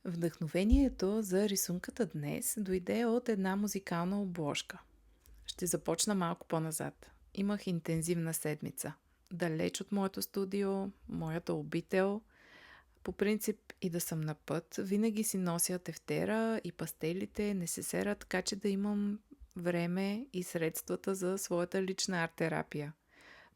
Вдъхновението за рисунката днес дойде от една музикална обложка. Ще започна малко по-назад. Имах интензивна седмица. Далеч от моето студио, моята обител. По принцип и да съм на път, винаги си нося тефтера и пастелите, несесера, така че да имам време и средствата за своята лична арт-терапия.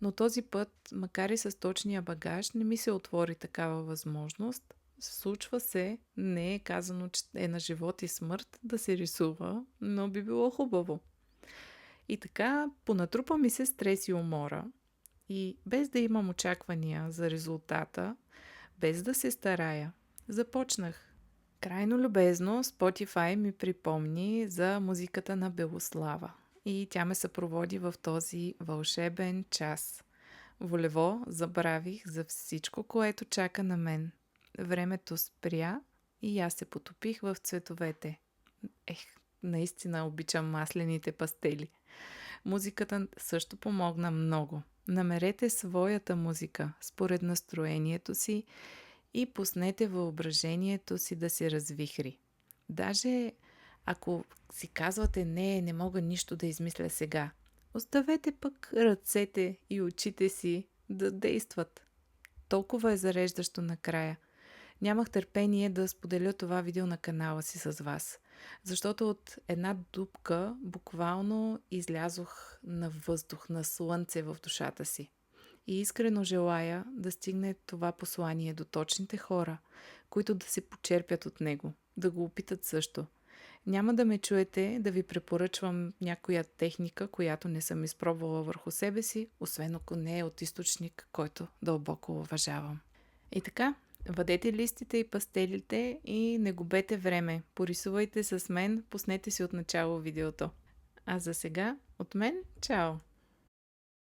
Но този път, макар и с точния багаж, не ми се отвори такава възможност. Случва се, не е казано, че е на живот и смърт да се рисува, но би било хубаво. И така, понатрупа ми се стрес и умора. И без да имам очаквания за резултата, без да се старая, започнах. Крайно любезно Spotify ми припомни за музиката на Белослава. И тя ме съпроводи в този вълшебен час. Волево забравих за всичко, което чака на мен. Времето спря и аз се потопих в цветовете. Ех, наистина обичам маслените пастели. Музиката също помогна много. Намерете своята музика според настроението си и пуснете въображението си да се развихри. Даже ако си казвате не мога нищо да измисля сега, оставете пък ръцете и очите си да действат. Толкова е зареждащо накрая. Нямах търпение да споделя това видео на канала си с вас, защото от една дупка буквално излязох на въздух, на слънце в душата си. И искрено желая да стигне това послание до точните хора, които да се почерпят от него, да го опитат също. Няма да ме чуете да ви препоръчвам някоя техника, която не съм изпробвала върху себе си, освен ако не е от източник, който дълбоко уважавам. И така, вадете листите и пастелите и не губете време. Порисувайте с мен, пуснете си от начало видеото. А за сега, от мен, чао!